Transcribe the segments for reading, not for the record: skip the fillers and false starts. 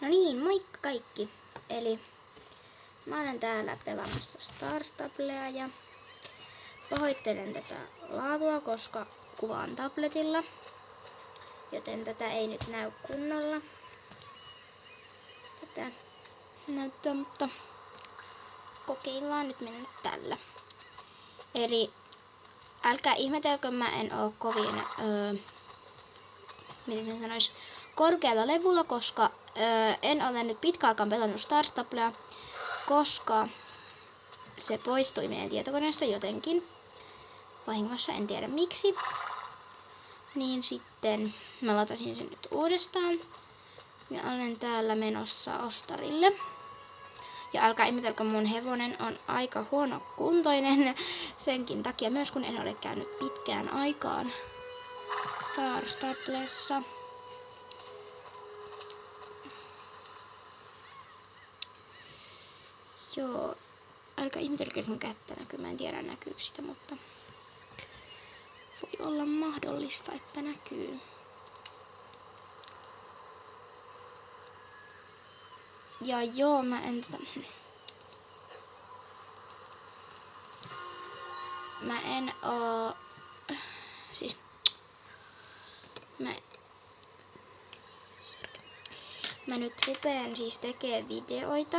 No niin, moikka kaikki. Eli mä olen täällä pelaamassa Star Stablea ja pahoittelen tätä laatua, koska kuvaan tabletilla, joten tätä ei nyt näy kunnolla. Tätä näyttöä, mutta kokeillaan nyt mennä tällä. Eli älkää ihmetelkö, mä en oo kovin, miten sen sanois, korkealla levulla, koska en ole nyt pitkään aikaan pelannut Star Stablea, koska se poistui meidän tietokoneesta jotenkin vahingossa, en tiedä miksi. Niin sitten mä latasin sen nyt uudestaan ja olen täällä menossa ostarille. Ja älkää ihmetelkö, mun hevonen on aika huonokuntoinen senkin takia myös, kun en ole käynyt pitkään aikaan Star Stablessa. Joo, älkää ihmetelkö, jos mun kättä näkyy. Mä en tiedä näkyykö sitä, mutta voi olla mahdollista, että näkyy. Ja joo, mä en oo... Siis... Mä nyt rupeen siis tekemään videoita,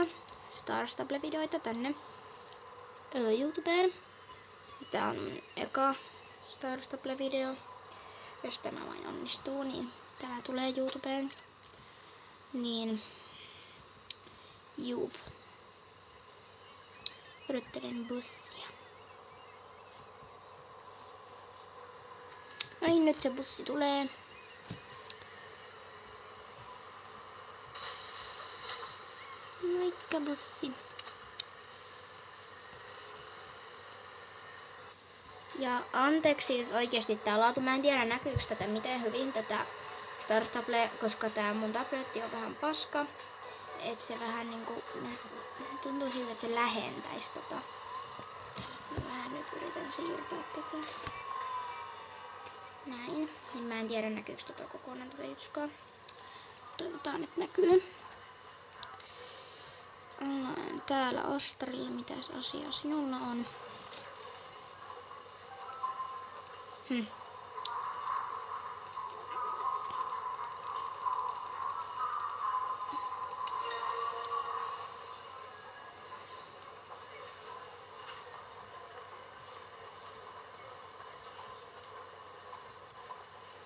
Star Stable-videoita tänne YouTubeen. Tää on mun eka Star Stable-video. Jos tämä vain onnistuu, niin tämä tulee YouTubeen. Niin... Juu. Odottelen bussia. No niin, nyt se bussi tulee. Moikka bussi. Ja anteeksi siis oikeesti tää laatu. Mä en tiedä näkyykö tätä miten hyvin tätä Star Stable, koska tää mun tabletti on vähän paska. Et se vähän niinku tuntuu siltä, että se lähentäisi tota. Mä vähän nyt yritän siirtää tätä. Näin. Niin mä en tiedä näkyykö tota kokonaan tätä jutskaa. Toivotaan, että näkyy. Ollaan täällä ostarilla. Mitäs asiaa sinulla on?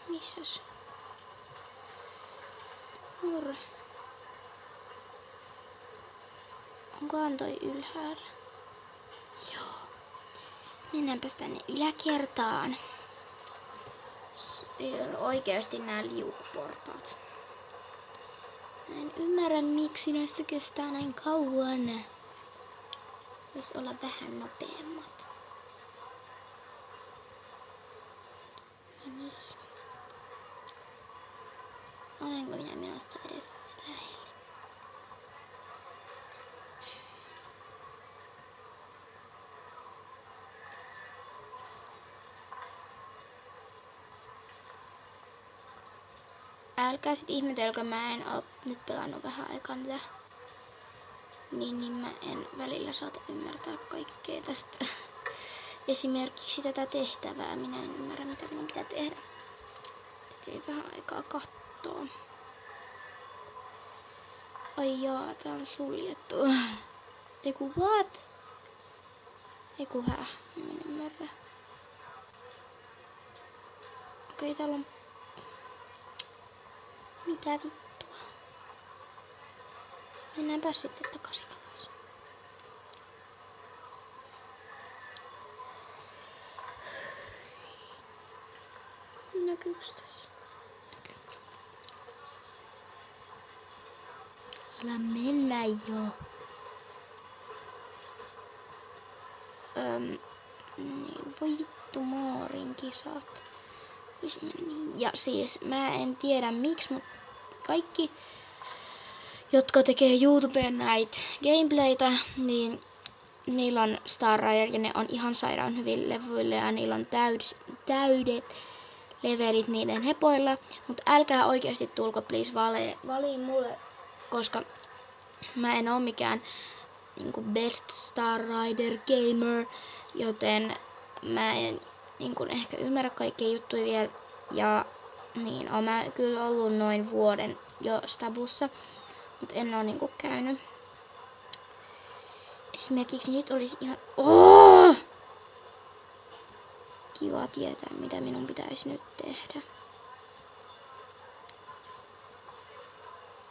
Missäs? Murre. Onkohan toi ylhäällä? Joo. Mennäänpäs tänne yläkertaan. Oikeasti nää liukuportaat. Mä en ymmärrä miksi näissä kestää näin kauan. Vois olla vähän nopeammat. No niin. Olenko minä menossa edes lähelle? Älkää sit ihmetelkö, mä en oo nyt pelannut vähän aikaa tätä. Niin mä en välillä saata ymmärtää kaikkea tästä. Esimerkiksi tätä tehtävää. Minä en ymmärrä mitä minun pitää tehdä. Sitten vähän aikaa kattoo. Ai jaa, tää on suljettu. Eiku what? Eiku hää? Mä en ymmärrä. Okei, täällä on... Mitä vittua? Mennäänpä sitten takaisin alas. Näkyykö tässä? Älä mennä jo. Niin, voi vittu Moorin kisat. Ja siis mä en tiedä miksi, mutta kaikki, jotka tekee YouTubeen näitä gameplaytä, niin niillä on Star Rider ja ne on ihan sairaan hyvin levyillä ja niillä on täydet levelit niiden hepoilla. Mutta älkää oikeasti tulko please valiin mulle koska mä en oo mikään niinku Best Star Rider Gamer, joten mä en niinku ehkä ymmärrä kaikkia juttuja vielä. Ja niin, oon mä kyllä ollut noin vuoden jo Stabussa, mutta en oo niinku käynyt. Esimerkiksi nyt olisi ihan kiva tietää, mitä minun pitäisi nyt tehdä.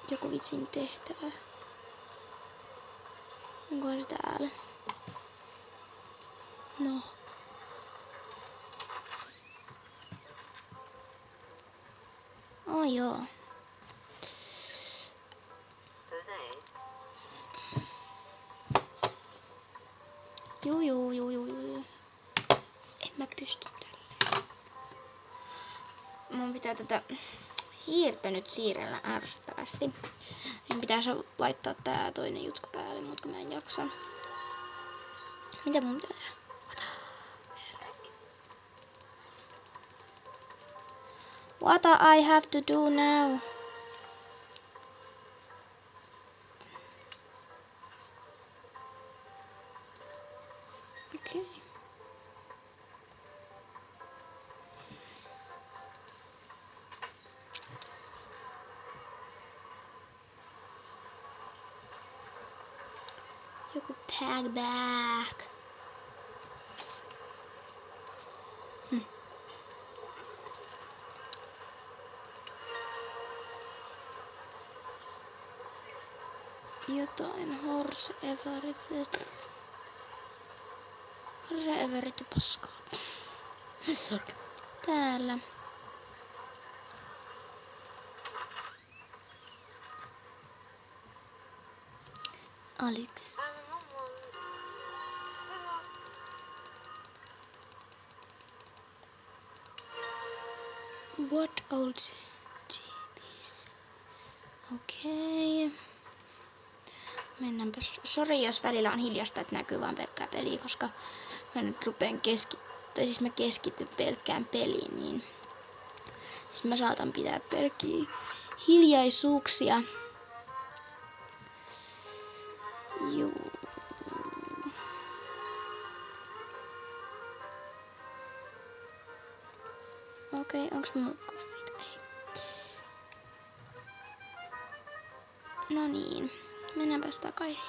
Joku vitsin tehtävä. Onko se täällä? No. Oh joo. Juu. En mä pysty tällä. Mun pitää tätä hiirtä nyt siirrellä ärsyttävästi. Niin pitäisi laittaa tää toinen juttu päälle, mutta mä en jaksa. Mitä mun pitää tehdä? What I have to do now? Okay. Joku pack back. Jotain Horse Everett paskaa. Täällä. Alex. What old GBs? Okei. Okay. Mennäänpäs. Sori jos välillä on hiljasta, että näkyy vaan pelkkää peliä, koska mä nyt rupeen mä keskityn pelkkään peliin, niin siis mä saatan pitää pelkkiä hiljaisuuksia. Juu. Okei, onks mulla koffeita? Ei. No niin, mennäänpäs takaisin.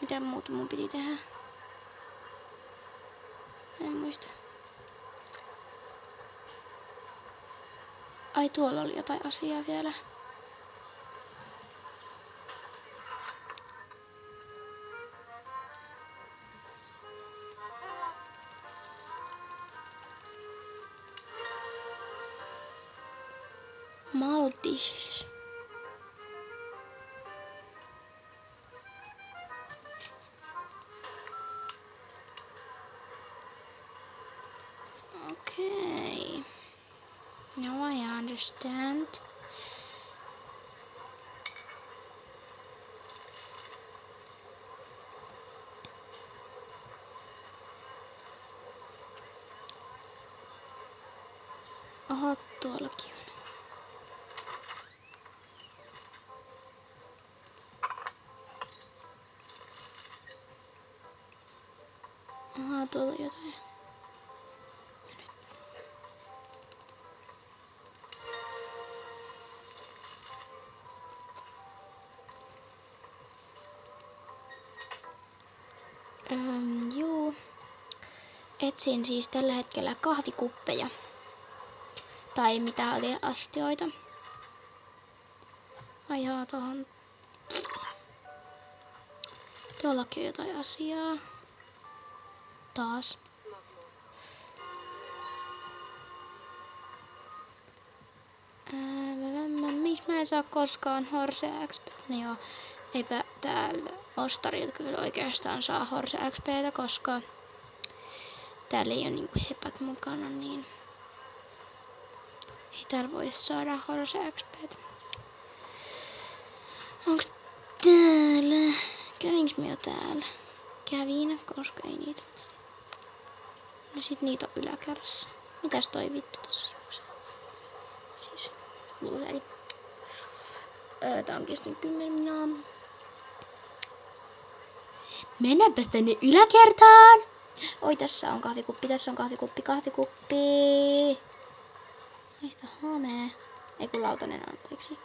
Mitä muuta mun piti tehdä? En muista. Ai, tuolla oli jotain asiaa vielä. Maltishes. Okay. Now I understand. Oho, tuollakin on. Aha, tuolla on jotain. Juu. Etsin siis tällä hetkellä kahvikuppeja. Tai mitä oli astioita. Ai jaa, tohon. Tuollakin on jotain asiaa. Taas. Miksi mä en saa koskaan Horse XP? No joo, eipä täällä ostarilta kyllä oikeastaan saa Horse XPtä, koska täällä ei ole niinku hepät mukana, niin ei täällä voi saada Horse XPtä. Onks täällä? Kävinkö mä jo täällä? Kävin, koska ei niitä ole. No sit niitä on yläkerrassa. Mitäs toi vittu tossa juoksee? Eli tää on kestänyt 10 minuuttia. Mennäänpäs tänne yläkertaan. Oi, tässä on kahvikuppi, kahvikuppi. Haista homea. Ei kun lautanen, anteeksi.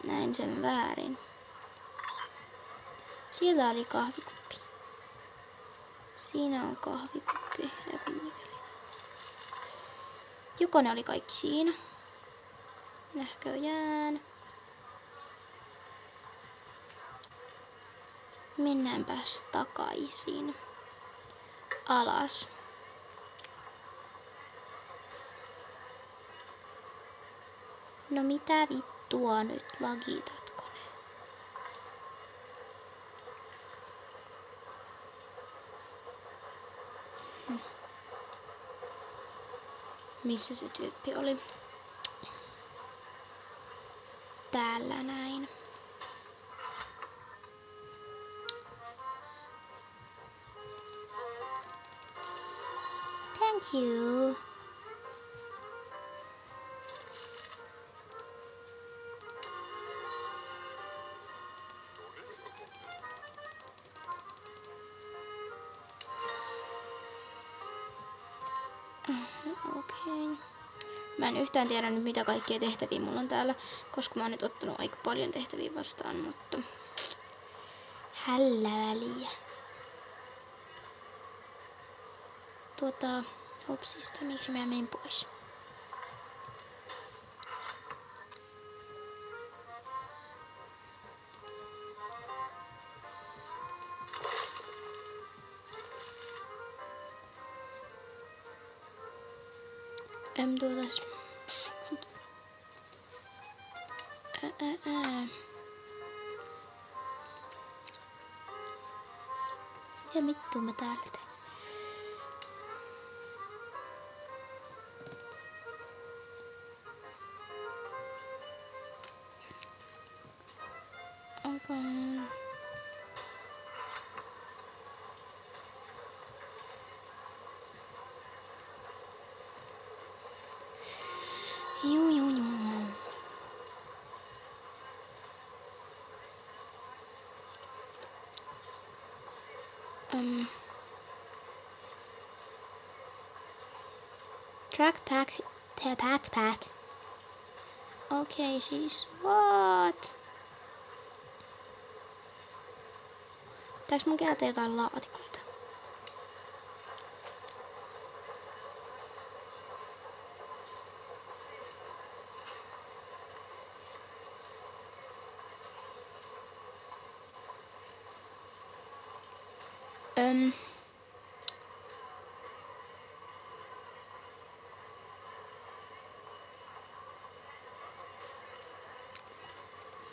Näin sen väärin. Siellä oli kahvikuppi. Siinä on kahvikuppi. Ei kun mikäli. Joko ne oli kaikki siinä? Näköjään. Mennäänpäs takaisin. Alas. No mitä vittua nyt, lagitatko ne? Missä se tyyppi oli? Täällä näin. Thank you. Okei. Mä en yhtään tiedä nyt mitä kaikkia tehtäviä mulla on täällä, koska mä oon nyt ottanut aika paljon tehtäviä vastaan, mutta hällä väliä. Hopsista, miksi mä menin pois? Mitä vittua mä täällä teen? Okay. Juu. Backpack. Okei, siis what? Pitääks mun kerätä jotain laatikoita?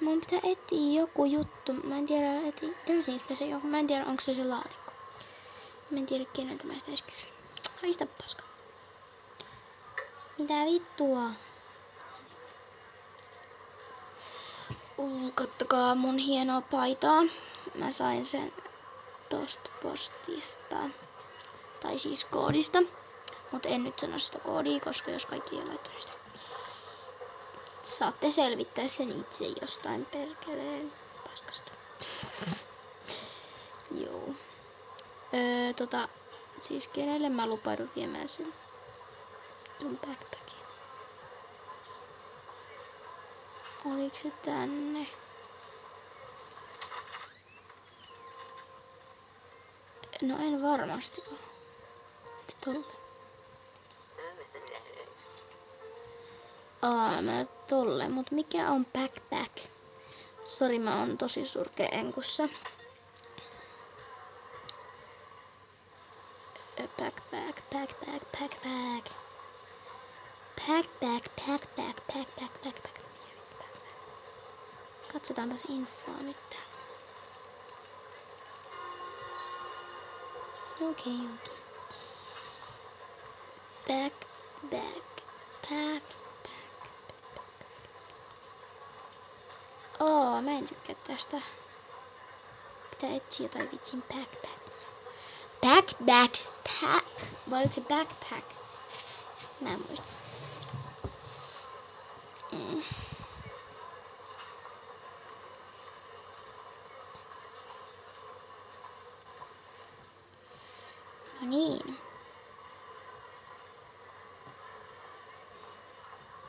Mun pitää etsiä joku juttu. Mä en tiedä, löysinkö se joku. Mä en tiedä, onko se laatikko. Mä en tiedä, keneltä mä sitä edes kysyn. Haista paska. Mitä vittua? Kattokaa mun hienoa paitaa. Mä sain sen tosta postista. Tai siis koodista. Mut en nyt sano sitä koodia, koska jos kaikki ei laittanut sitä. Saatte selvittää sen itse jostain perkeleen paskasta. Joo. Siis kenelle mä lupaudun viemään sen backpackin? Oliko se tänne? No en varmasti oo. Entä tolle? Mä tolle, mut mikä on backpack? Sori, mä oon tosi surkea enkussa. Backpack. Katsotaanpas infoa nyt täällä. Okei. Backpack. Mä en tykkää tästä. Pitää etsiä jotain vitsin backpack. Vai oliko se backpack? Mä en muista. Niin.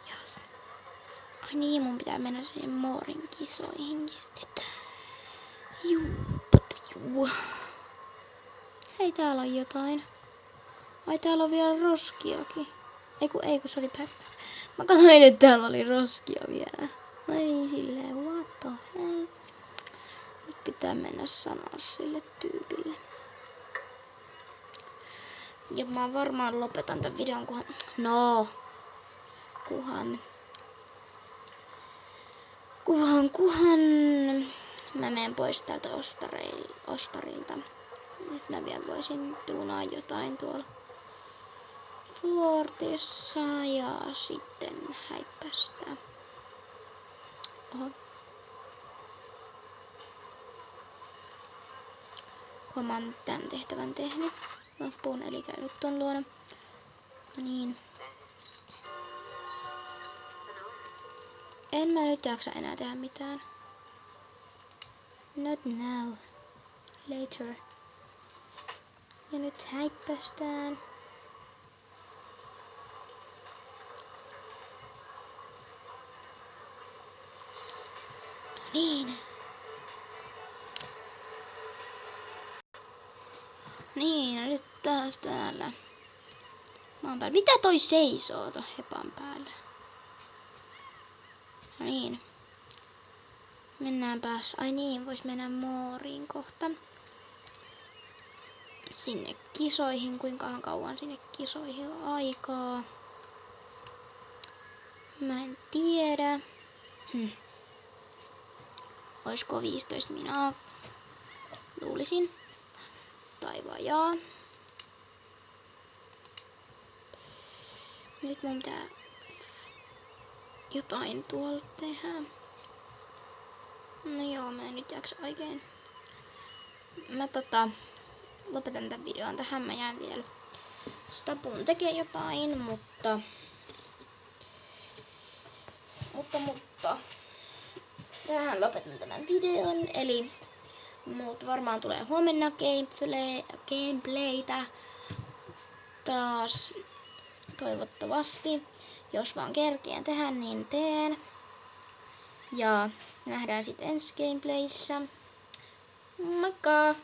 Jos. Ai niin, mun pitää mennä siihen Moorin kisoihinkin sitten. Juu. Hei, täällä on jotain. Ai, täällä on vielä roskiakin. Ei kun se oli Päppä. Mä katsoin, että täällä oli roskia vielä. Ai silleen, what the hell. Nyt pitää mennä sanoa sille tyypille. Ja mä varmaan lopetan tämän videon, kunhan mä menen pois täältä ostarilta. Nyt mä vielä voisin tuunaa jotain tuolla Fortissa ja sitten häippästää. Oho. Kun mä oon tän tehtävän tehnyt loppuun, eli käynyt ton luona. No niin. En mä nyt jaksa enää tehdä mitään. Not now. Later. Ja nyt häippästään. Niin. Niin, no nyt taas täällä. Maan päällä. Mitä toi seisoo ton hepan päällä? No niin. Mennäänpäs. Ai niin, vois mennä Mooriin kohta. Sinne kisoihin. Kuinka kauan sinne kisoihin on aikaa? Mä en tiedä. Oisko 15 minaa? Luulisin. Tai vajaa. Nyt mun pitää jotain tuolla tehdä. No joo, mä en nyt jaksa oikein. Mä lopetan tämän videon tähän. Mä jään vielä Stapuun tekee jotain, mutta tähän lopetan tämän videon. Eli muut varmaan tulee huomenna gameplaytä taas toivottavasti. Jos vaan kerkeen tehdä, niin teen. Ja nähdään sitten ensi gameplayssä. Moikka!